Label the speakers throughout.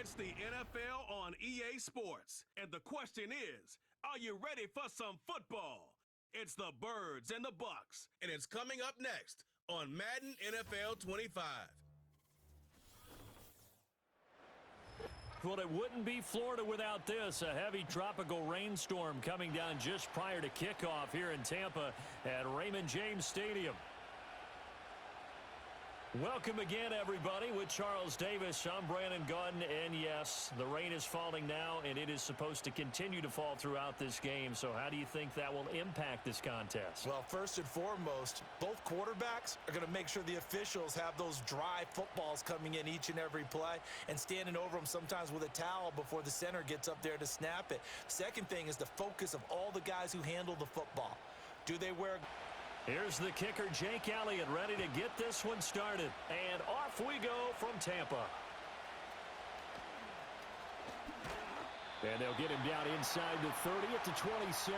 Speaker 1: It's the NFL on EA Sports. And the question is, are you ready for some football? It's the Birds and the Bucks. And it's coming up next on Madden NFL 25.
Speaker 2: Well, it wouldn't be Florida without this. A heavy tropical rainstorm coming down just prior to kickoff here in Tampa at Raymond James Stadium. Welcome again, everybody, with Charles Davis. I'm Brandon Gunn, and yes, the rain is falling now, and it is supposed to continue to fall throughout this game. So how do you think that will impact this contest?
Speaker 3: Well, first and foremost, both quarterbacks are going to make sure the officials have those dry footballs coming in each and every play and standing over them sometimes with a towel before the center gets up there to snap it. Second thing is the focus of all the guys who handle the football. Do they wear...
Speaker 2: Here's the kicker, Jake Elliott, ready to get this one started. And off we go from Tampa. And they'll get him down inside the 30 at the 27.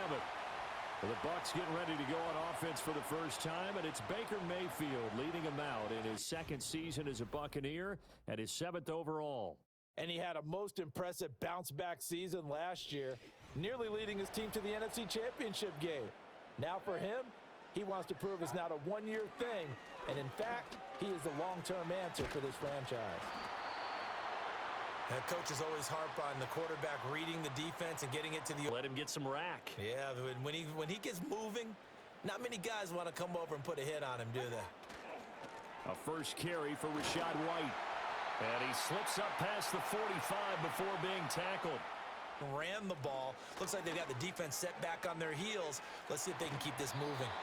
Speaker 2: Well, the Bucs getting ready to go on offense for the first time, and it's Baker Mayfield leading him out in his second season as a Buccaneer and his 7th overall.
Speaker 3: And he had a most impressive bounce-back season last year, nearly leading his team to the NFC Championship game. Now for him, he wants to prove it's not a one-year thing, and in fact, he is the long-term answer for this franchise. Coaches always harp on the quarterback reading the defense and getting it to the...
Speaker 2: Let him get some rack.
Speaker 3: Yeah, when he gets moving, not many guys want to come over and put a hit on him, do they?
Speaker 2: A first carry for Rachaad White. And he slips up past the 45 before being tackled.
Speaker 3: Ran the ball. Looks like they've got the defense set back on their heels. Let's see if they can keep this moving.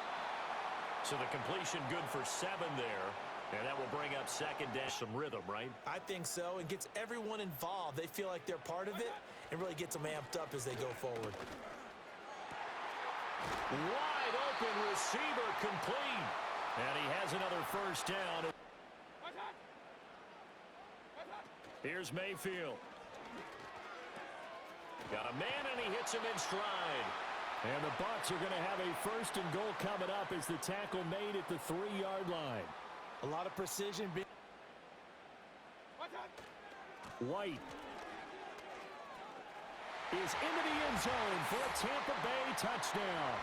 Speaker 2: So the completion good for 7 there. And that will bring up second down. Some rhythm, right?
Speaker 3: I think so. And gets everyone involved. They feel like they're part of it and really gets them amped up as they go forward.
Speaker 2: Wide open receiver complete. And he has another first down. Here's Mayfield. Got a man, and he hits him in stride. And the Bucs are going to have a first and goal coming up as the tackle made at the 3-yard line.
Speaker 3: A lot of precision.
Speaker 2: White is into the end zone for a Tampa Bay touchdown.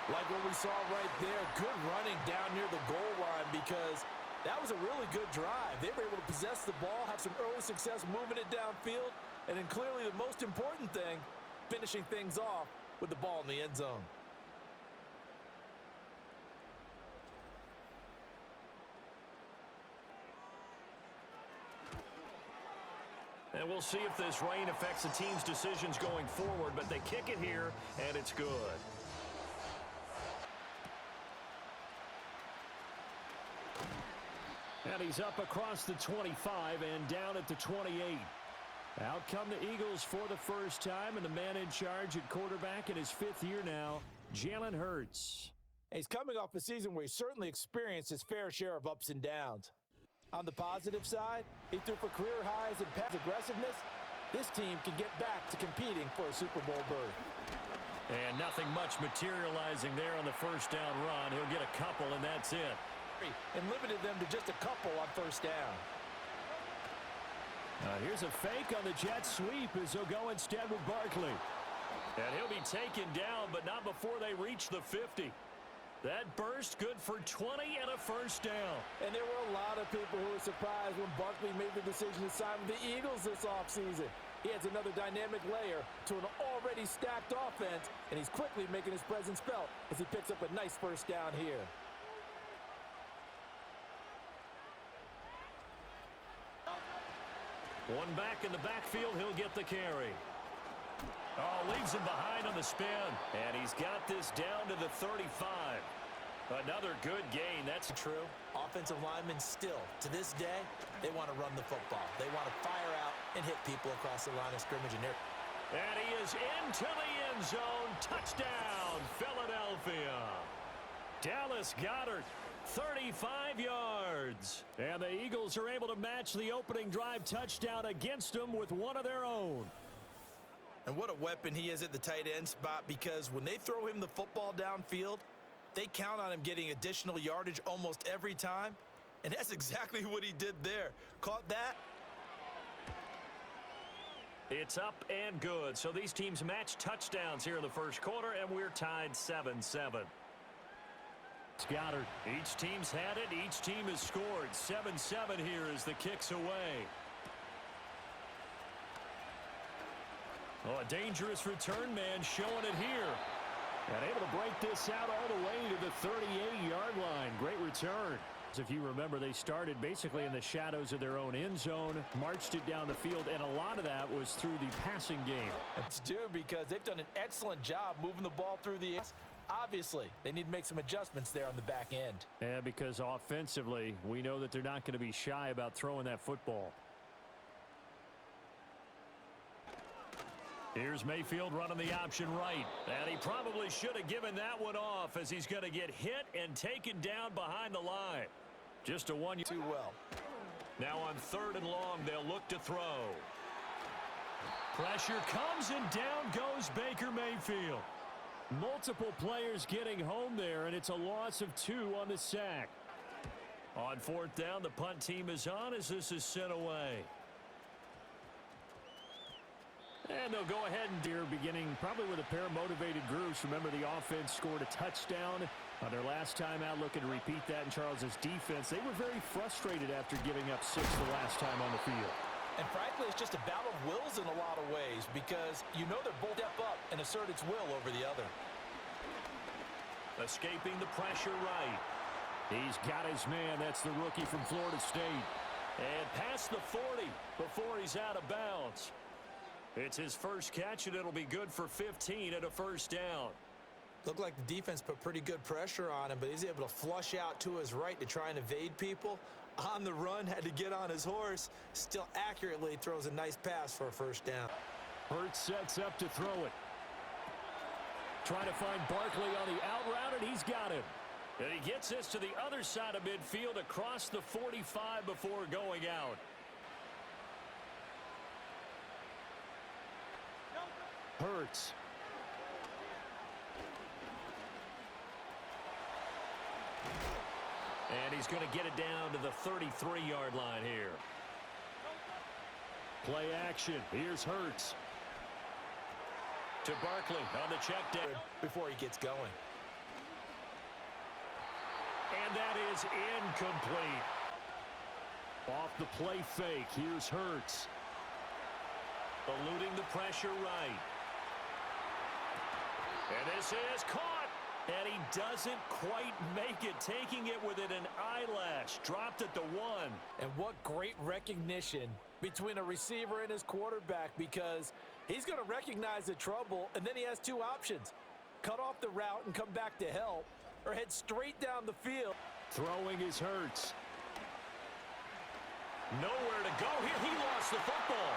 Speaker 3: Like what we saw right there, good running down near the goal line because that was a really good drive. They were able to possess the ball, have some early success moving it downfield, and then clearly the most important thing, finishing things off with the ball in the end zone.
Speaker 2: And we'll see if this rain affects the team's decisions going forward, but they kick it here, and it's good. And he's up across the 25 and down at the 28. Out come the Eagles for the first time, and the man in charge at quarterback in his 5th year now, Jalen Hurts.
Speaker 3: He's coming off a season where he certainly experienced his fair share of ups and downs. On the positive side, he threw for career highs in pass aggressiveness. This team can get back to competing for a Super Bowl berth.
Speaker 2: And nothing much materializing there on the first down run. He'll get a couple, and that's it.
Speaker 3: And limited them to just a couple on first down.
Speaker 2: Here's a fake on the jet sweep as they'll go instead with Barkley. And he'll be taken down, but not before they reach the 50. That burst good for 20 and a first down.
Speaker 3: And there were a lot of people who were surprised when Barkley made the decision to sign with the Eagles this offseason. He adds another dynamic layer to an already stacked offense, and he's quickly making his presence felt as he picks up a nice first down here.
Speaker 2: One back in the backfield, he'll get the carry. Oh, leaves him behind on the spin. And he's got this down to the 35. Another good gain, that's true.
Speaker 3: Offensive linemen still, to this day, they want to run the football. They want to fire out and hit people across the line of scrimmage.
Speaker 2: And he is into the end zone. Touchdown, Philadelphia. Dallas Goedert, 35 yards. And the Eagles are able to match the opening drive touchdown against them with one of their own.
Speaker 3: And what a weapon he is at the tight end spot, because when they throw him the football downfield, they count on him getting additional yardage almost every time. And that's exactly what he did there. Caught that.
Speaker 2: It's up and good. So these teams match touchdowns here in the first quarter, and we're tied 7-7. Goddard. Each team's had it. Each team has scored. 7-7 here as the kick's away. Oh, a dangerous return man showing it here. And able to break this out all the way to the 38-yard line. Great return. If you remember, they started basically in the shadows of their own end zone, marched it down the field, and a lot of that was through the passing game.
Speaker 3: It's due because they've done an excellent job moving the ball through the air. Obviously, they need to make some adjustments there on the back end.
Speaker 2: Yeah, because offensively, we know that they're not going to be shy about throwing that football. Here's Mayfield running the option right. And he probably should have given that one off as he's going to get hit and taken down behind the line. Just a one.
Speaker 3: Too well.
Speaker 2: Now on 3rd and long, they'll look to throw. Pressure comes and down goes Baker Mayfield. Multiple players getting home there, and it's a loss of 2 on the sack. On 4th down, the punt team is on as this is sent away. And they'll go ahead and beginning probably with a pair of motivated groups. Remember, the offense scored a touchdown on their last time out, looking to repeat that in Charles's defense. They were very frustrated after giving up 6 the last time on the field.
Speaker 3: And frankly, it's just a battle of wills in a lot of ways because you know they're both step up and assert its will over the other.
Speaker 2: Escaping the pressure right. He's got his man. That's the rookie from Florida State. And past the 40 before he's out of bounds. It's his first catch, and it'll be good for 15 at a first down.
Speaker 3: Looked like the defense put pretty good pressure on him, but he's able to flush out to his right to try and evade people. On the run, had to get on his horse. Still accurately throws a nice pass for a first down.
Speaker 2: Hurts sets up to throw it. Trying to find Barkley on the out route, and he's got him. And he gets this to the other side of midfield across the 45 before going out. Hurts. And he's going to get it down to the 33-yard line here. Play action. Here's Hurts. To Barkley on the check down.
Speaker 3: Before he gets going.
Speaker 2: And that is incomplete. Off the play fake. Here's Hurts. Eluding the pressure right. And this is caught. And he doesn't quite make it, taking it within an eyelash. Dropped at the 1.
Speaker 3: And what great recognition between a receiver and his quarterback, because he's going to recognize the trouble, and then he has 2 options. Cut off the route and come back to help, or head straight down the field.
Speaker 2: Throwing his Hurts. Nowhere to go here. He lost the football.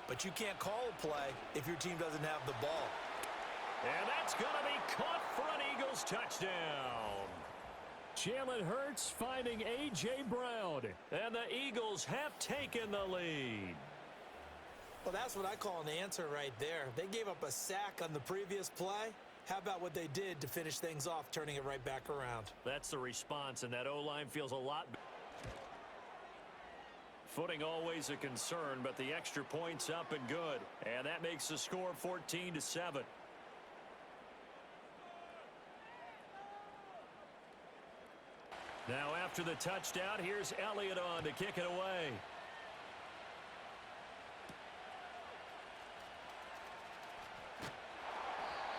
Speaker 3: But you can't call a play if your team doesn't have the ball.
Speaker 2: And that's going to be caught for an Eagles touchdown. Jalen Hurts finding A.J. Brown. And the Eagles have taken the lead.
Speaker 3: Well, that's what I call an answer right there. They gave up a sack on the previous play. How about what they did to finish things off, turning it right back around?
Speaker 2: That's the response, and that O-line feels a lot better. Footing always a concern, but the extra point's up and good. And that makes the score 14-7. Now after the touchdown, here's Elliott on to kick it away.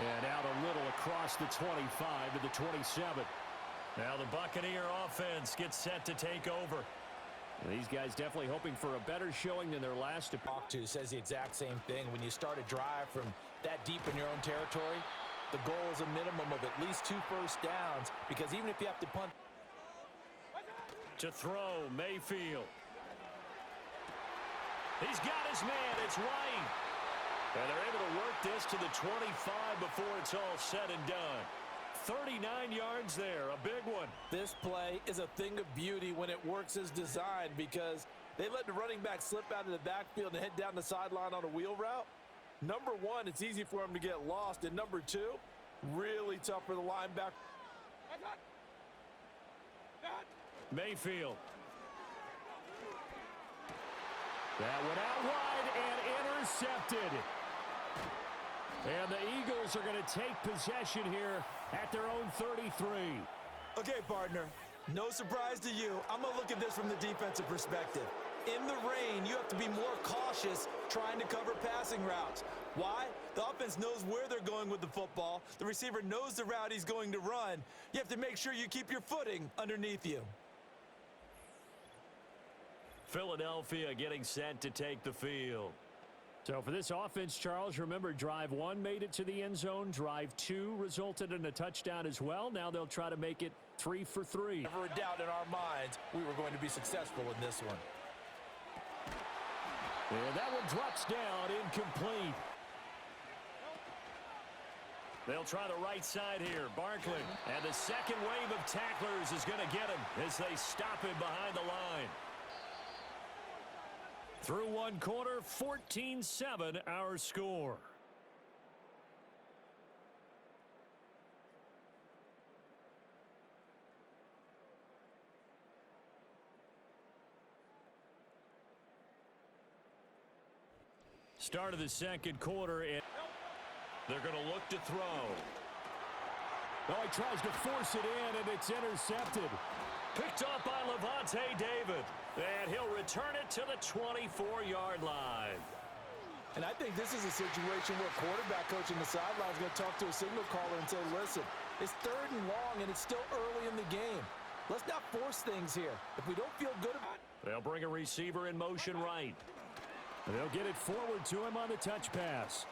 Speaker 2: And out a little across the 25 to the 27. Now the Buccaneer offense gets set to take over. These guys definitely hoping for a better showing than their last.
Speaker 3: Talk to says the exact same thing. When you start a drive from that deep in your own territory, the goal is a minimum of at least 2 first downs, because even if you have to punt.
Speaker 2: To throw, Mayfield. He's got his man. It's White. And they're able to work this to the 25 before it's all said and done. 39 yards there, a big one.
Speaker 3: This play is a thing of beauty when it works as designed, because they let the running back slip out of the backfield and head down the sideline on a wheel route. Number 1, it's easy for him to get lost. And number 2, really tough for the linebacker.
Speaker 2: Mayfield. That went out wide and intercepted. And the Eagles are going to take possession here at their own 33.
Speaker 3: Okay, partner, no surprise to you. I'm going to look at this from the defensive perspective. In the rain, you have to be more cautious trying to cover passing routes. Why? The offense knows where they're going with the football. The receiver knows the route he's going to run. You have to make sure you keep your footing underneath you.
Speaker 2: Philadelphia getting set to take the field. So for this offense, Charles, remember, drive 1 made it to the end zone. Drive 2 resulted in a touchdown as well. Now they'll try to make it 3 for 3.
Speaker 3: Never a doubt in our minds we were going to be successful in this one.
Speaker 2: And that one drops down, incomplete. They'll try the right side here. Barkley. And the second wave of tacklers is going to get him as they stop him behind the line. Through one quarter, 14-7 our score. Start of the second quarter, and they're going to look to throw. Oh, he tries to force it in, and it's intercepted. Picked off by Levante David. And he'll return it to the 24-yard line.
Speaker 3: And I think this is a situation where quarterback coach in the sideline is going to talk to a signal caller and say, listen, it's 3rd and long, and it's still early in the game. Let's not force things here. If we don't feel good about it.
Speaker 2: They'll bring a receiver in motion right. They'll get it forward to him on the touch pass.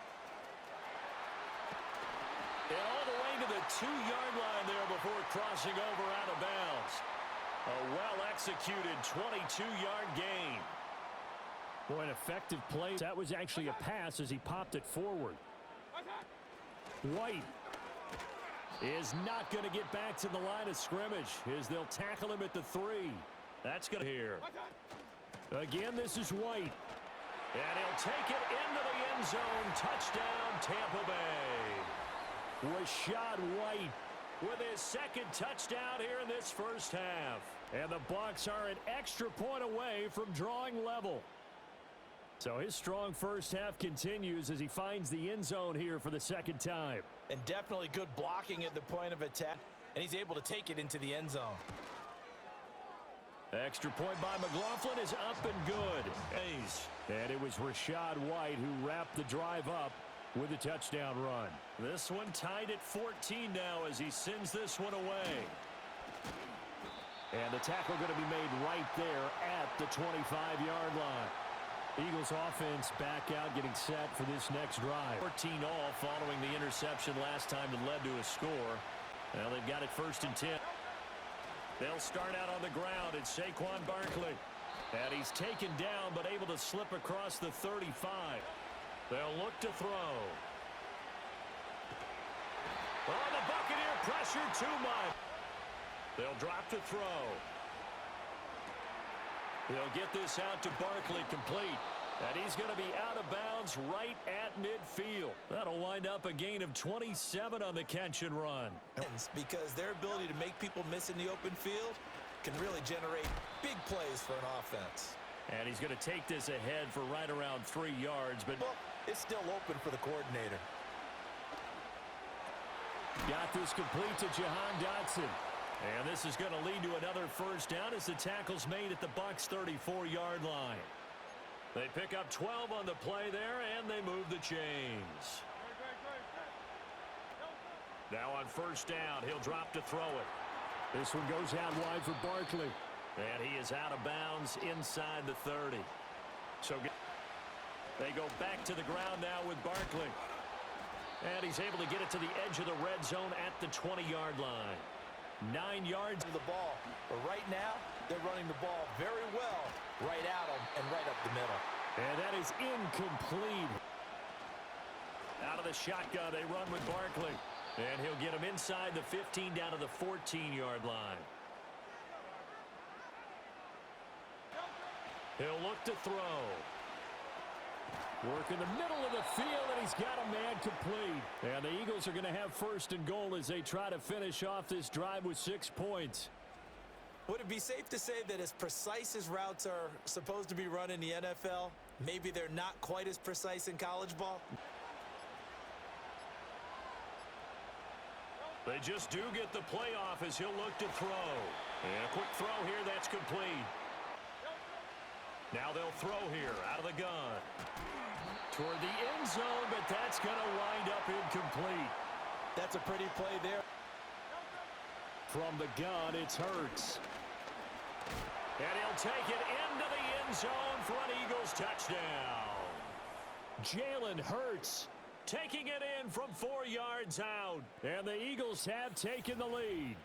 Speaker 2: And all the way to the 2-yard line there before crossing over out of bounds. A well-executed 22-yard gain. Boy, an effective play. That was actually a pass as he popped it forward. White is not going to get back to the line of scrimmage as they'll tackle him at the 3. That's going to here. Again, this is White. And he'll take it into the end zone. Touchdown, Tampa Bay. Rashad White with his second touchdown here in this first half. And the Bucs are an extra point away from drawing level. So his strong first half continues as he finds the end zone here for the second time.
Speaker 3: And definitely good blocking at the point of attack. And he's able to take it into the end zone.
Speaker 2: Extra point by McLaughlin is up and good. And it was Rashad White who wrapped the drive up with a touchdown run. This one tied at 14 now as he sends this one away. And the tackle going to be made right there at the 25-yard line. Eagles offense back out, getting set for this next drive. 14 all following the interception last time that led to a score. Well, they've got it 1st and 10. They'll start out on the ground. It's Saquon Barkley. And he's taken down but able to slip across the 35. They'll look to throw. Oh, the Buccaneer pressure too much. They'll drop to throw. They'll get this out to Barkley complete. And he's going to be out of bounds right at midfield. That'll wind up a gain of 27 on the catch and run.
Speaker 3: Because their ability to make people miss in the open field can really generate big plays for an offense.
Speaker 2: And he's going to take this ahead for right around 3 yards. But
Speaker 3: well, it's still open for the coordinator.
Speaker 2: Got this complete to Jahan Dotson. And this is going to lead to another first down as the tackle's made at the Bucs' 34-yard line. They pick up 12 on the play there, and they move the chains. Now on first down, he'll drop to throw it. This one goes out wide for Barkley. And he is out of bounds inside the 30. So they go back to the ground now with Barkley. And he's able to get it to the edge of the red zone at the 20-yard line. 9 yards
Speaker 3: of the ball. But right now, they're running the ball very well right at them and right up the middle.
Speaker 2: And that is incomplete. Out of the shotgun, they run with Barkley. And he'll get him inside the 15 down to the 14-yard line. He'll look to throw. Work in the middle of the field, and he's got a man complete. And the Eagles are going to have 1st and goal as they try to finish off this drive with 6 points.
Speaker 3: Would it be safe to say that as precise as routes are supposed to be run in the NFL, maybe they're not quite as precise in college ball?
Speaker 2: They just do get the playoff as he'll look to throw. And a quick throw here, that's complete. Now they'll throw here out of the gun. Toward the end zone, but that's going to wind up incomplete.
Speaker 3: That's a pretty play there.
Speaker 2: From the gun, it's Hurts. And he'll take it into the end zone for an Eagles touchdown. Jalen Hurts taking it in from 4 yards out. And the Eagles have taken the lead.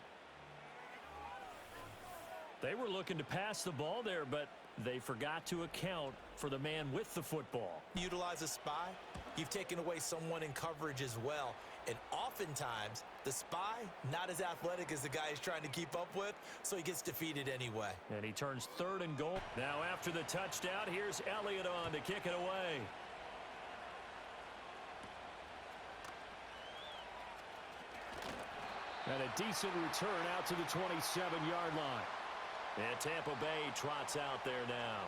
Speaker 2: They were looking to pass the ball there, but they forgot to account for the man with the football.
Speaker 3: Utilize a spy, you've taken away someone in coverage as well. And oftentimes, the spy, not as athletic as the guy he's trying to keep up with, so he gets defeated anyway.
Speaker 2: And he turns 3rd and goal. Now after the touchdown, here's Elliott on to kick it away. And a decent return out to the 27-yard line. And Tampa Bay trots out there now.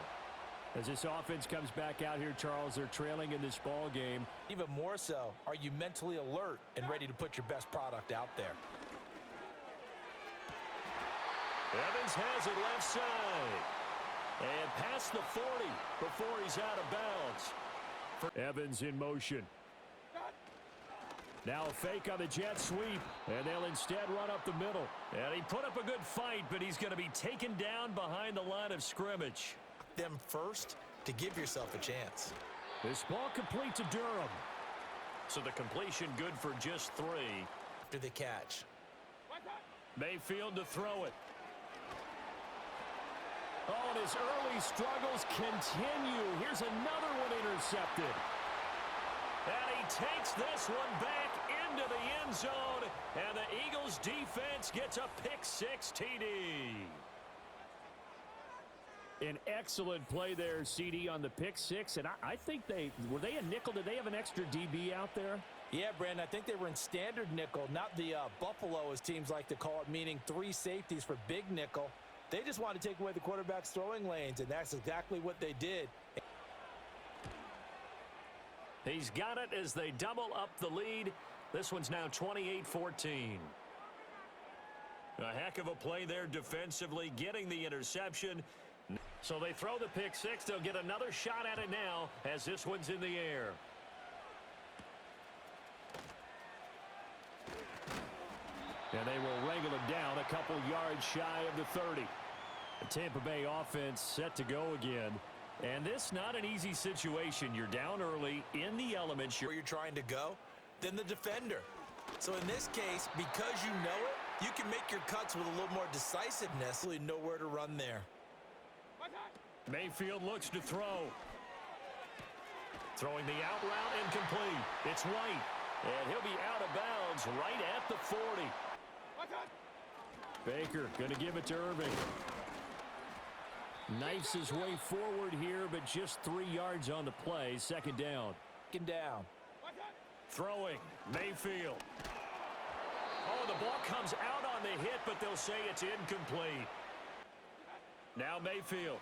Speaker 2: As this offense comes back out here, Charles, they're trailing in this ball game.
Speaker 3: Even more so, are you mentally alert and ready to put your best product out there?
Speaker 2: Evans has it left side. And past the 40 before he's out of bounds. Evans in motion. Now a fake on the jet sweep, and they'll instead run up the middle. And he put up a good fight, but he's going to be taken down behind the line of scrimmage.
Speaker 3: Them first to give yourself a chance.
Speaker 2: This ball complete to Durham. So the completion good for just 3.
Speaker 3: After the catch.
Speaker 2: Mayfield to throw it. Oh, and his early struggles continue. Here's another one intercepted. And he takes this one back into the end zone. And the Eagles defense gets a pick-6 TD. An excellent play there, CD, on the pick-6. And I think were they a nickel? Did they have an extra DB out there?
Speaker 3: Yeah, Brandon, I think they were in standard nickel, not the Buffalo, as teams like to call it, meaning 3 safeties for big nickel. They just want to take away the quarterback's throwing lanes, and that's exactly what they did.
Speaker 2: He's got it as they double up the lead. This one's now 28-14. A heck of a play there defensively, getting the interception. So they throw the pick-6. They'll get another shot at it now as this one's in the air. And they will wrangle him down a couple yards shy of the 30. The Tampa Bay offense set to go again. And this not an easy situation. You're down early in the elements.
Speaker 3: Where you're trying to go, then the defender. So in this case, because you know it, you can make your cuts with a little more decisiveness. Really nowhere to run there.
Speaker 2: Mayfield looks to throw. Throwing the out route incomplete. It's White. And he'll be out of bounds right at the 40. Baker going to give it to Irving. Knifes his way forward here, but just 3 yards on the play. 2nd down. Throwing. Mayfield. Oh, the ball comes out on the hit, but they'll say it's incomplete. Now Mayfield.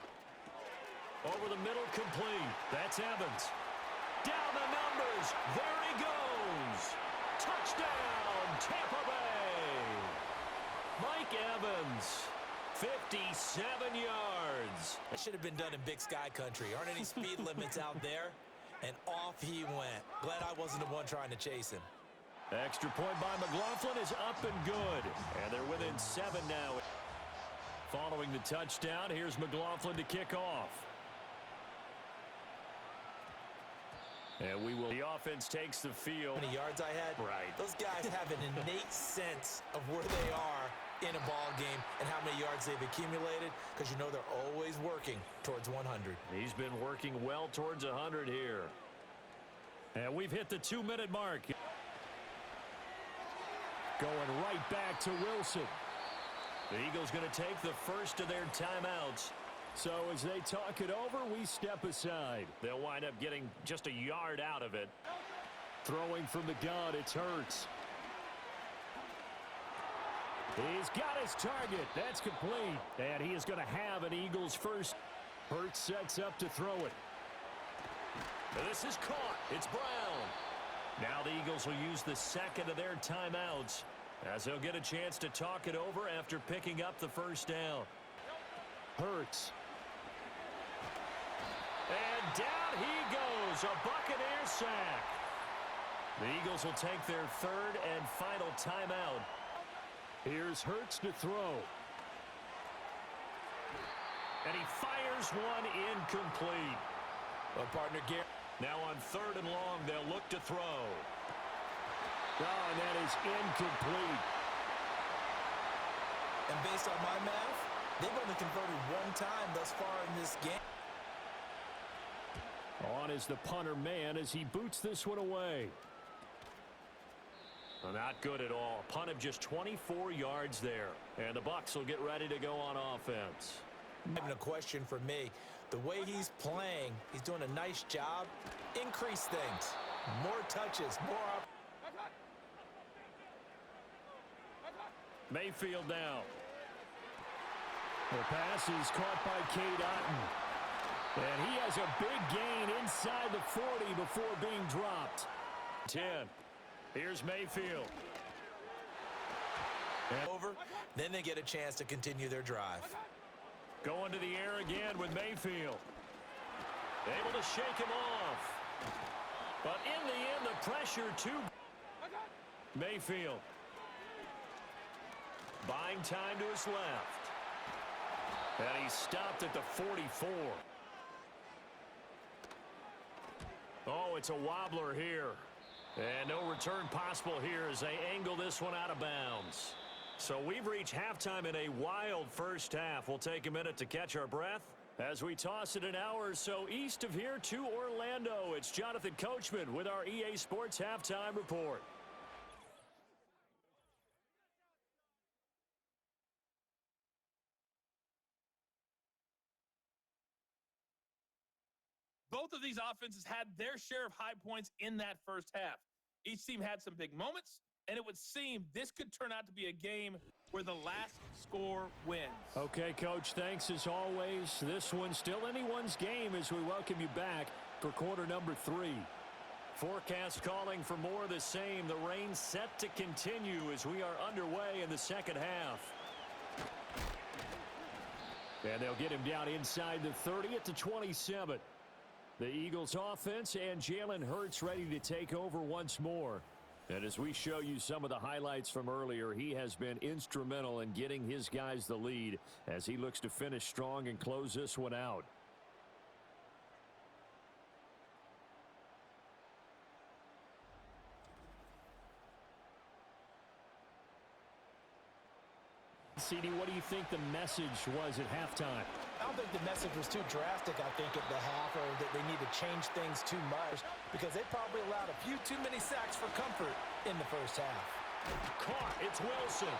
Speaker 2: Over the middle, complete. That's Evans. Down the numbers. There he goes. Touchdown, Tampa Bay. Mike Evans, 57 yards.
Speaker 3: That should have been done in Big Sky Country. Aren't any speed limits out there? And off he went. Glad I wasn't the one trying to chase him.
Speaker 2: Extra point by McLaughlin is up and good. And they're within 7 now. Following the touchdown, here's McLaughlin to kick off. And the offense takes the field.
Speaker 3: How many yards I had?
Speaker 2: Right.
Speaker 3: Those guys have an innate sense of where they are in a ball game and how many yards they've accumulated, because you know they're always working towards 100.
Speaker 2: He's been working well towards 100 here. And we've hit the 2-minute mark. Going right back to Wilson. The Eagles going to take the first of their timeouts. So as they talk it over, we step aside. They'll wind up getting just a yard out of it. Throwing from the gun, it's Hurts. He's got his target. That's complete. And he is going to have an Eagles first. Hurts sets up to throw it. And this is caught. It's Brown. Now the Eagles will use the second of their timeouts as they'll get a chance to talk it over after picking up the first down. Hurts. And down he goes. A Buccaneer sack. The Eagles will take their third and final timeout. Here's Hurts to throw. And he fires one incomplete.
Speaker 3: Well, partner, Gary.
Speaker 2: Now on third and long, they'll look to throw. Oh, and that is incomplete.
Speaker 3: And based on my math, they've only converted one time thus far in this game.
Speaker 2: On is the punter man as he boots this one away. Well, not good at all. Punt of just 24 yards there. And the Bucs will get ready to go on offense.
Speaker 3: Having a question for me. The way he's playing, he's doing a nice job. Increase things. More touches, more up.
Speaker 2: Mayfield now. The pass is caught by Cade Otton. And he has a big gain inside the 40 before being dropped. 10. Here's Mayfield.
Speaker 3: Over, then they get a chance to continue their drive.
Speaker 2: Going to the air again with Mayfield. Able to shake him off. But in the end, the pressure to Mayfield. Buying time to his left. And he stopped at the 44. Oh, it's a wobbler here. And no return possible here as they angle this one out of bounds. So we've reached halftime in a wild first half. We'll take a minute to catch our breath as we toss it an hour or so east of here to Orlando. It's Jonathan Coachman with our EA Sports Halftime Report.
Speaker 4: Both of these offenses had their share of high points in that first half. Each team had some big moments, and it would seem this could turn out to be a game where the last score wins. Okay, Coach, thanks as always. This one's still anyone's game as we welcome you back for quarter number 3. Forecast calling for more of the same. The rain set to continue as we are underway in the second half. And they'll get him down inside the 30 at the 27. The Eagles offense and Jalen Hurts ready to take over once more. And as we show you some of the highlights from earlier, he has been instrumental in getting his guys the lead as he looks to finish strong and close this one out. CD, what do you think the message was at halftime?
Speaker 3: I don't think the message was too drastic, I think, at the half, or that they need to change things too much, because they probably allowed a few too many sacks for comfort in the first half.
Speaker 2: Caught. It's Wilson.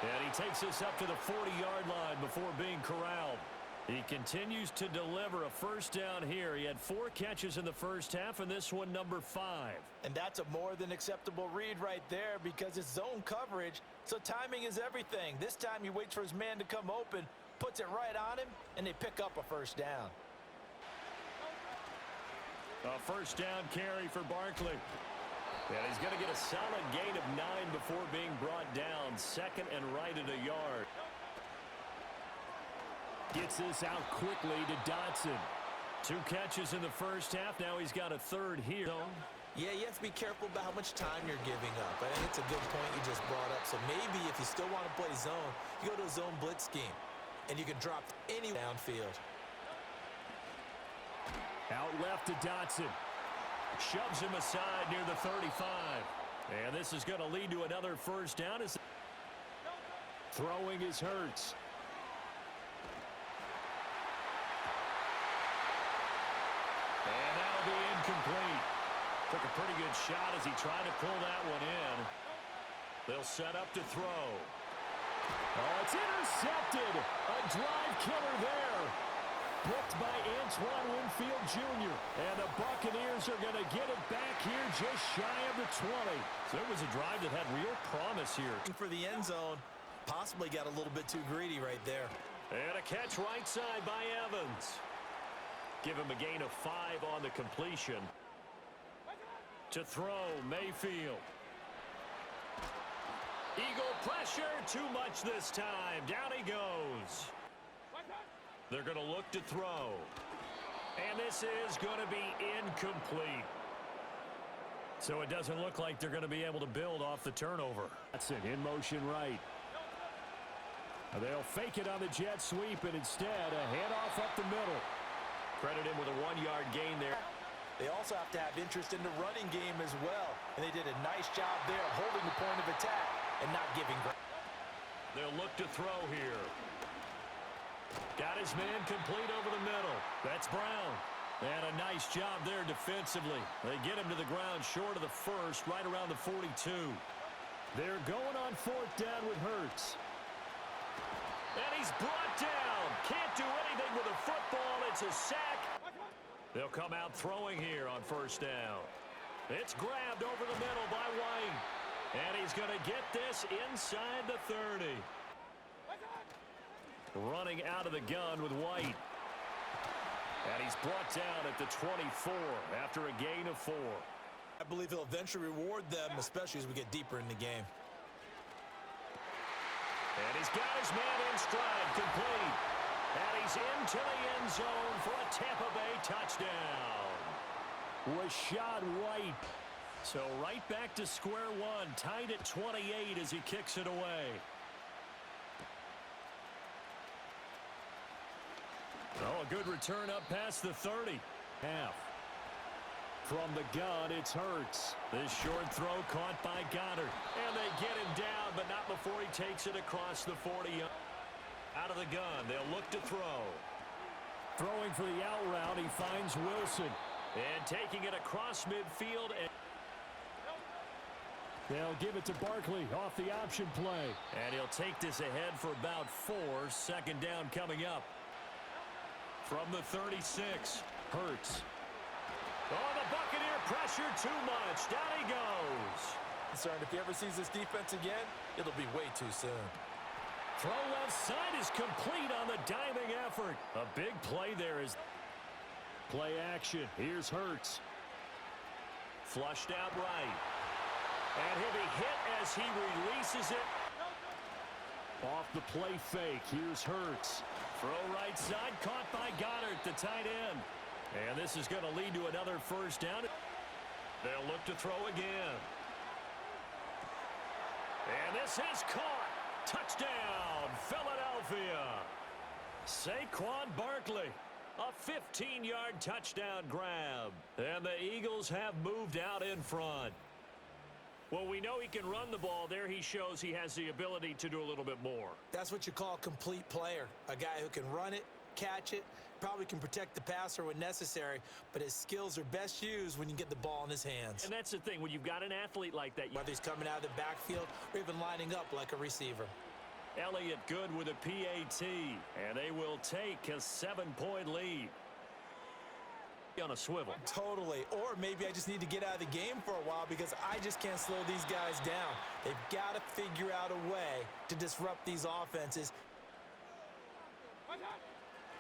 Speaker 2: And he takes this up to the 40-yard line before being corralled. He continues to deliver a first down here. He had 4 catches in the first half, and this one number 5.
Speaker 3: And that's a more than acceptable read right there because it's zone coverage, so timing is everything. This time he waits for his man to come open, puts it right on him, and they pick up a first down.
Speaker 2: A first down carry for Barkley. And he's going to get a solid gain of 9 before being brought down. Second and right at a yard. Gets this out quickly to Dotson. 2 catches in the first half. Now he's got a third here.
Speaker 3: Yeah, you have to be careful about how much time you're giving up. I think it's a good point you just brought up. So maybe if you still want to play zone, you go to a zone blitz scheme, and you can drop any downfield.
Speaker 2: Out left to Dotson. Shoves him aside near the 35. And this is going to lead to another first down. As throwing is Hurts. And that'll be incomplete. Took a pretty good shot as he tried to pull that one in. They'll set up to throw. Oh, it's intercepted. A drive killer there. Picked by Antoine Winfield Jr. And the Buccaneers are going to get it back here just shy of the 20. So it was a drive that had real promise here.
Speaker 3: For the end zone, Possibly got a little bit too greedy right there.
Speaker 2: And a catch right side by Evans. Give him a gain of 5 on the completion. To throw, Mayfield. Eagle pressure, too much this time. Down he goes. They're going to look to throw. And this is going to be incomplete. So it doesn't look like they're going to be able to build off the turnover. That's it, in motion right. They'll fake it on the jet sweep, and instead a handoff up the middle. Credit him with a 1-yard gain there.
Speaker 3: They also have to have interest in the running game as well. And they did a nice job there holding the point of attack and not giving ground.
Speaker 2: They'll look to throw here. Got his man complete over the middle. That's Brown. And a nice job there defensively. They get him to the ground short of the first, right around the 42. They're going on 4th down with Hurts. And he's brought down. Can't do anything with a football. It's a sack. They'll come out throwing here on 1st down. It's grabbed over the middle by White. And he's going to get this inside the 30. Running out of the gun with White. And he's brought down at the 24 after a gain of 4.
Speaker 3: I believe he'll eventually reward them, especially as we get deeper in the game.
Speaker 2: And he's got his man in stride, complete. And he's into the end zone for a Tampa Bay touchdown. Rashad White. So right back to square one, tied at 28 as he kicks it away. Oh, a good return up past the 30. Half. From the gun, it's Hurts. This short throw caught by Goddard. And they get him down, but not before he takes it across the 40. Out of the gun, they'll look to throw. Throwing for the out route, he finds Wilson. And taking it across midfield. And they'll give it to Barkley off the option play. And he'll take this ahead for about 4. 2nd down coming up. From the 36, Hurts. Oh, the Buccaneer pressure too much. Down he goes.
Speaker 3: Concerned if he ever sees this defense again, it'll be way too soon.
Speaker 2: Throw left side is complete on the diving effort. A big play there is play action. Here's Hurts. Flushed out right. And he'll be hit as he releases it. Off the play fake. Here's Hurts. Throw right side, caught by Goddard, the tight end. And this is going to lead to another 1st down. They'll look to throw again. And this is caught. Touchdown, Philadelphia. Saquon Barkley. A 15-yard touchdown grab. And the Eagles have moved out in front. Well, we know he can run the ball. There he shows he has the ability to do a little bit more.
Speaker 3: That's what you call a complete player. A guy who can run it, catch it, probably can protect the passer when necessary, but his skills are best used when you get the ball in his hands.
Speaker 2: And that's the thing, when you've got an athlete like that.
Speaker 3: Whether he's coming out of the backfield or even lining up like a receiver.
Speaker 2: Elliott good with a PAT, and they will take a 7-point lead. On a swivel.
Speaker 3: Totally. Or maybe I just need to get out of the game for a while because I just can't slow these guys down. They've got to figure out a way to disrupt these offenses.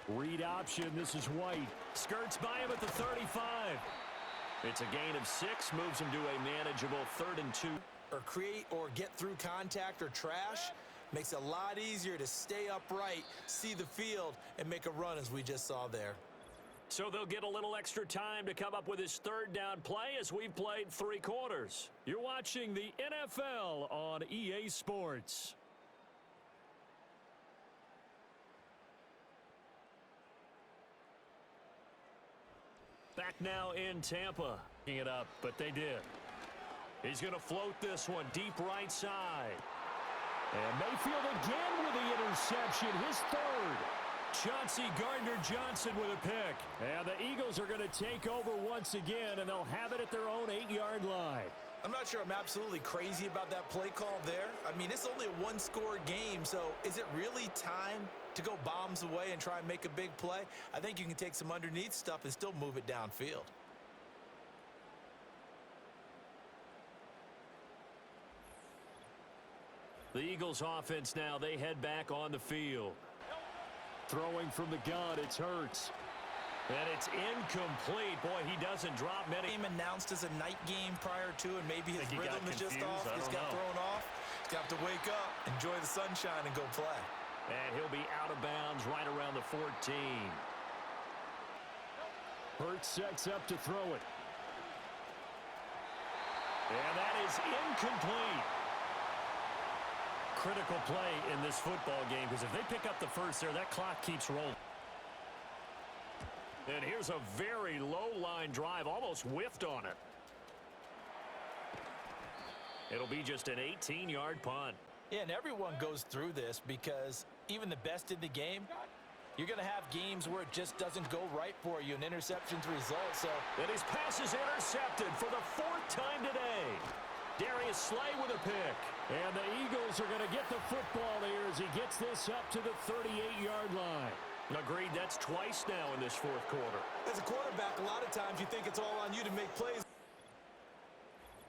Speaker 2: Read option. This is White. Skirts by him at the 35. It's a gain of 6. Moves him to a manageable 3rd and 2.
Speaker 3: Or create or get through contact or trash. Makes it a lot easier to stay upright, see the field, and make a run as we just saw there.
Speaker 2: So they'll get a little extra time to come up with his 3rd down play as we've played 3 quarters. You're watching the NFL on EA Sports. Back now in Tampa. Picking it up, but they did. He's going to float this one deep right side. And Mayfield again with the interception, his 3rd. Chauncey Gardner-Johnson with a pick. And the Eagles are going to take over once again, and they'll have it at their own 8-yard line.
Speaker 3: I'm not sure I'm absolutely crazy about that play call there. I mean, it's only a 1-score game, so is it really time to go bombs away and try and make a big play? I think you can take some underneath stuff and still move it downfield.
Speaker 2: The Eagles offense now, they head back on the field. Throwing from the gun, it's Hurts. And it's incomplete. Boy, he doesn't drop many.
Speaker 3: Game announced as a night game prior to, and maybe his rhythm is just off. He's got thrown off. He's got to wake up, enjoy the sunshine, and go play.
Speaker 2: And he'll be out of bounds right around the 14. Hurts sets up to throw it. And that is incomplete. Critical play in this football game, because if they pick up the first there, that clock keeps rolling. And here's a very low-line drive, almost whiffed on it. It'll be just an 18-yard punt.
Speaker 3: Yeah, and everyone goes through this because even the best in the game, you're going to have games where it just doesn't go right for you, and interceptions result. So,
Speaker 2: and his pass is intercepted for the 4th time today. Darius Slay with a pick. And the Eagles are going to get the football here as he gets this up to the 38-yard line. Agreed, that's twice now in this 4th quarter.
Speaker 3: As a quarterback, a lot of times you think it's all on you to make plays.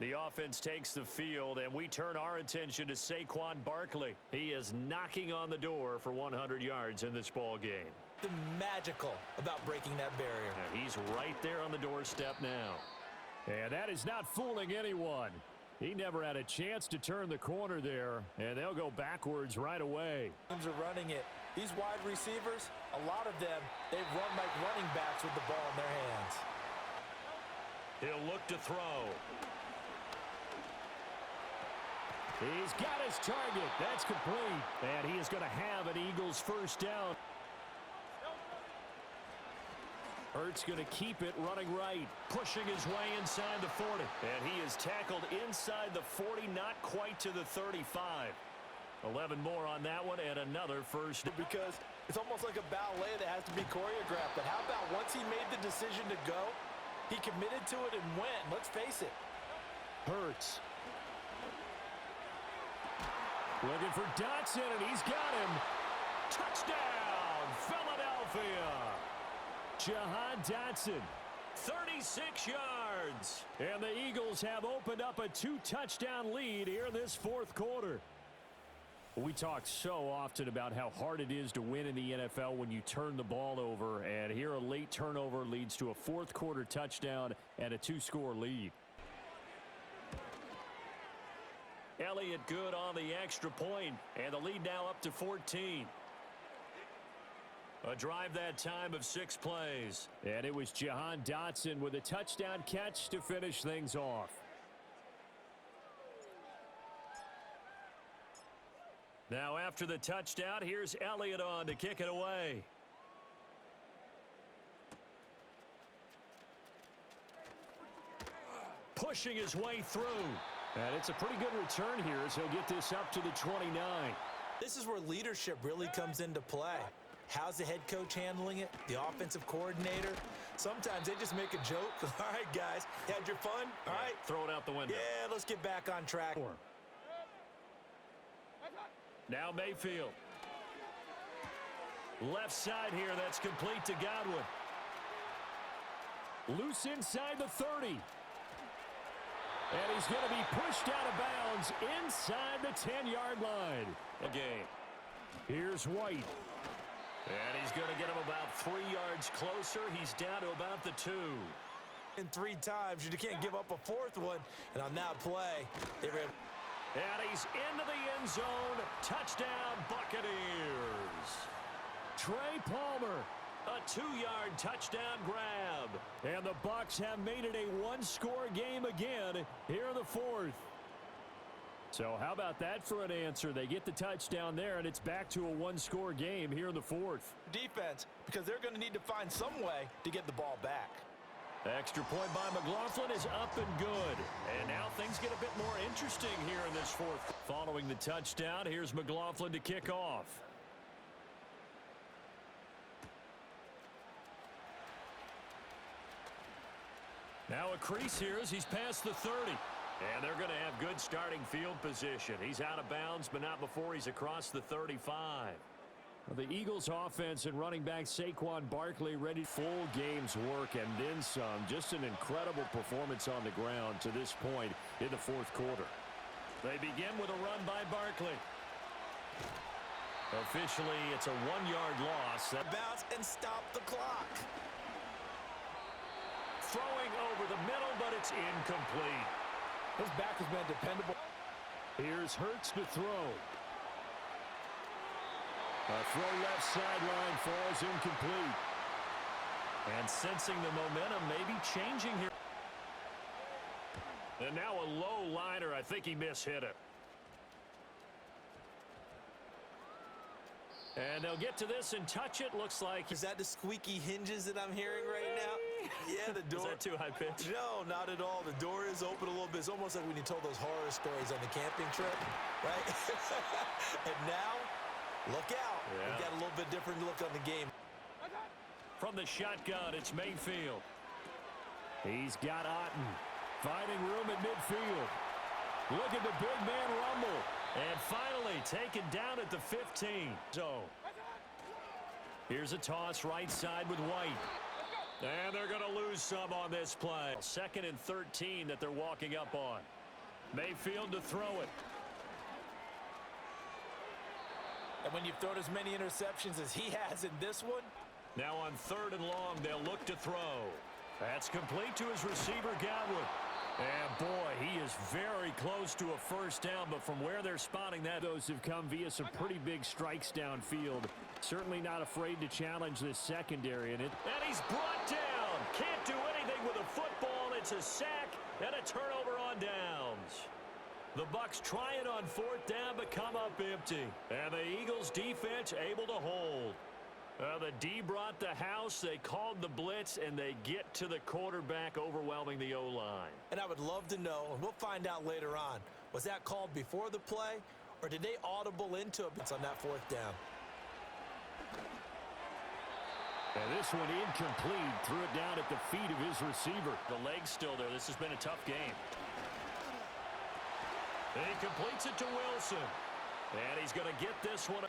Speaker 2: The offense takes the field, and we turn our attention to Saquon Barkley. He is knocking on the door for 100 yards in this ball game.
Speaker 3: The magical about breaking that barrier.
Speaker 2: And he's right there on the doorstep now. And that is not fooling anyone. He never had a chance to turn the corner there, and they'll go backwards right away.
Speaker 3: Teams are running it. These wide receivers, a lot of them, they've run like running backs with the ball in their hands.
Speaker 2: He'll look to throw. He's got his target. That's complete. And he is going to have an Eagles first down. Hurts going to keep it running right, pushing his way inside the 40. And he is tackled inside the 40, not quite to the 35. 11 more on that one, and another first.
Speaker 3: Because it's almost like a ballet that has to be choreographed. But how about once he made the decision to go, he committed to it and went. Let's face it.
Speaker 2: Hurts. Looking for Dotson, and he's got him. Touchdown, Philadelphia. Jahan Dotson, 36 yards. And the Eagles have opened up a 2-touchdown lead here in this 4th quarter. We talk so often about how hard it is to win in the NFL when you turn the ball over, and here a late turnover leads to a 4th quarter touchdown and a 2-score lead. Elliott good on the extra point, and the lead now up to 14. A drive that time of 6 plays. And it was Jahan Dotson with a touchdown catch to finish things off. Now after the touchdown, here's Elliott on to kick it away. Pushing his way through. And it's a pretty good return here as he'll get this up to the 29.
Speaker 3: This is where leadership really comes into play. How's the head coach handling it? The offensive coordinator? Sometimes they just make a joke. All right, guys, had your fun? All right.
Speaker 2: Throw it out the window.
Speaker 3: Yeah, let's get back on track.
Speaker 2: Now Mayfield. Left side here, that's complete to Godwin. Loose inside the 30. And he's going to be pushed out of bounds inside the 10-yard line. Again. Here's White. And he's going to get him about 3 yards closer. He's down to about the 2.
Speaker 3: And 3 times, you can't give up a 4th one. And on that play, they were able.
Speaker 2: And he's into the end zone. Touchdown, Buccaneers. Trey Palmer, a 2-yard touchdown grab. And the Bucs have made it a 1-score game again here in the 4th. So how about that for an answer? They get the touchdown there, and it's back to a 1-score game here in the 4th.
Speaker 3: Defense, because they're going to need to find some way to get the ball back.
Speaker 2: Extra point by McLaughlin is up and good. And now things get a bit more interesting here in this 4th. Following the touchdown, here's McLaughlin to kick off. Now a crease here as he's past the 30. And they're going to have good starting field position. He's out of bounds, but not before he's across the 35. The Eagles offense and running back Saquon Barkley ready. Full game's work and then some. Just an incredible performance on the ground to this point in the 4th quarter. They begin with a run by Barkley. Officially, it's a 1-yard loss.
Speaker 3: Bounce and stop the clock.
Speaker 2: Throwing over the middle, but it's incomplete.
Speaker 4: His back has been dependable.
Speaker 2: Here's Hurts to throw. A throw left sideline falls incomplete. And sensing the momentum may be changing here. And now a low liner. I think he mishit it. And they'll get to this and touch it. Looks like...
Speaker 3: Is that the squeaky hinges that I'm hearing right now? Yeah, the door.
Speaker 2: Is that too high pitch?
Speaker 3: No, not at all. The door is open a little bit. It's almost like when you told those horror stories on the camping trip, right? And now, look out.
Speaker 2: Yeah.
Speaker 3: We've got a little bit different look on the game.
Speaker 2: From the shotgun, it's Mayfield. He's got Otten. Finding room at midfield. Look at the big man rumble. And finally taken down at the 15 zone. Here's a toss right side with White. And they're going to lose some on this play. 2nd and 13 that they're walking up on. Mayfield to throw it.
Speaker 3: And when you've thrown as many interceptions as he has in this one.
Speaker 2: Now on 3rd and long, they'll look to throw. That's complete to his receiver, Godwin. And boy, he is very close to a first down, but from where they're spotting that, those have come via some pretty big strikes downfield. Certainly not afraid to challenge this secondary. And he's brought down. Can't do anything with a football. It's a sack and a turnover on downs. The Bucs try it on 4th down, but come up empty. And the Eagles defense able to hold. The D brought the house, they called the blitz, and they get to the quarterback, overwhelming the O-line.
Speaker 3: And I would love to know, and we'll find out later on, was that called before the play, or did they audible into it on that 4th down?
Speaker 2: And this one incomplete, threw it down at the feet of his receiver. The leg's still there. This has been a tough game. And he completes it to Wilson. And he's going to get this one.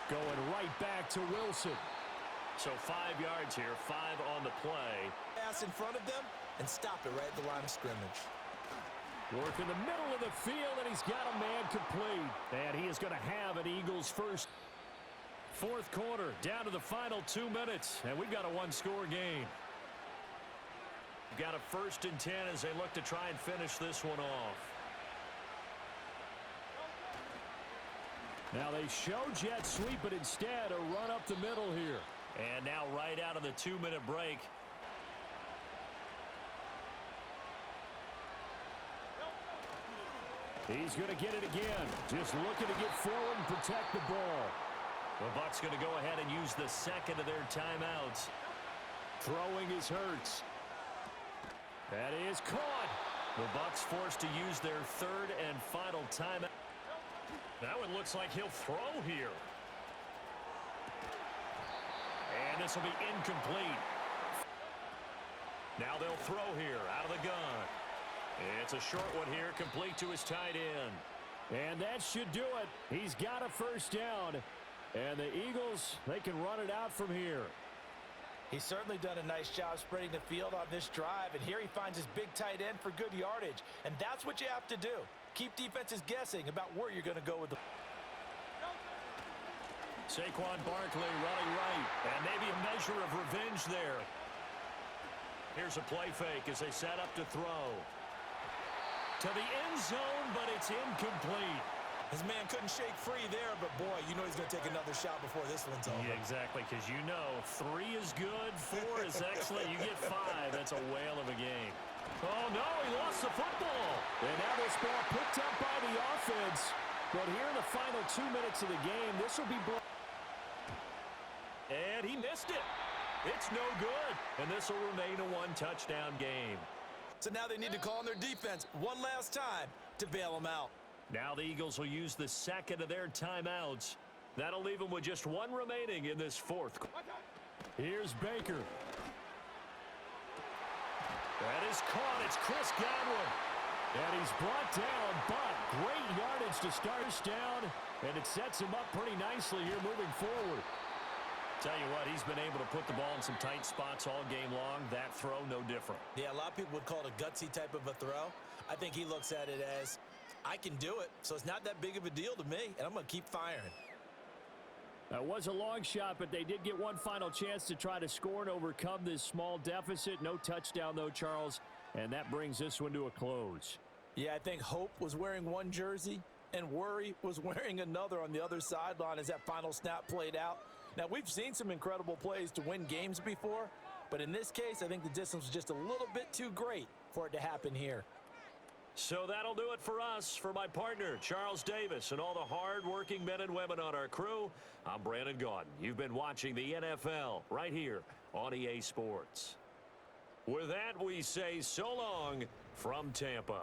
Speaker 2: Going right back to Wilson. So 5 yards here, 5 on the play.
Speaker 3: Pass in front of them and stop it right at the line of scrimmage.
Speaker 2: Work in the middle of the field, and he's got a man complete. And he is going to have an Eagles first. 4th quarter, down to the final 2 minutes, and we've got a 1-score game. We've got a 1st and 10 as they look to try and finish this one off. Now they show jet sweep, but instead a run up the middle here. And now right out of the 2-minute break. He's going to get it again. Just looking to get forward and protect the ball. The Bucs going to go ahead and use the 2nd of their timeouts. Throwing is Hurts. That is caught. The Bucs forced to use their 3rd and final timeout. That one looks like he'll throw here. And this will be incomplete. Now they'll throw here out of the gun. It's a short one here, complete to his tight end. And that should do it. He's got a first down. And the Eagles, they can run it out from here.
Speaker 3: He's certainly done a nice job spreading the field on this drive. And here he finds his big tight end for good yardage. And that's what you have to do. Keep defenses guessing about where you're going to go with the...
Speaker 2: Saquon Barkley running right. And maybe a measure of revenge there. Here's a play fake as they set up to throw. To the end zone, but it's incomplete.
Speaker 3: His man couldn't shake free there, but boy, you know he's going to take another shot before this one's over.
Speaker 2: Yeah, exactly, because you know 3 is good, 4 is excellent. You get 5, that's a whale of a game. Oh, no, he lost the football. And now this ball picked up by the offense. But here in the final 2 minutes of the game, this will be blocked. And he missed it. It's no good. And this will remain a 1-touchdown game.
Speaker 3: So now they need to call on their defense one last time to bail them out.
Speaker 2: Now the Eagles will use the 2nd of their timeouts. That'll leave them with just 1 remaining in this 4th. Here's Baker. That is caught. It's Chris Godwin. And he's brought down, but great yardage to start us down. And it sets him up pretty nicely here moving forward. Tell you what, he's been able to put the ball in some tight spots all game long. That throw, no different.
Speaker 3: Yeah, a lot of people would call it a gutsy type of a throw. I think he looks at it as I can do it, so it's not that big of a deal to me, and I'm going to keep firing.
Speaker 2: That was a long shot, but they did get one final chance to try to score and overcome this small deficit. No touchdown, though, Charles, and that brings this one to a close.
Speaker 3: Yeah, I think hope was wearing one jersey, and worry was wearing another on the other sideline as that final snap played out. Now, we've seen some incredible plays to win games before, but in this case, I think the distance was just a little bit too great for it to happen here.
Speaker 2: So that'll do it for us. For my partner, Charles Davis, and all the hard-working men and women on our crew, I'm Brandon Gaudin. You've been watching the NFL right here on EA Sports. With that, we say so long from Tampa.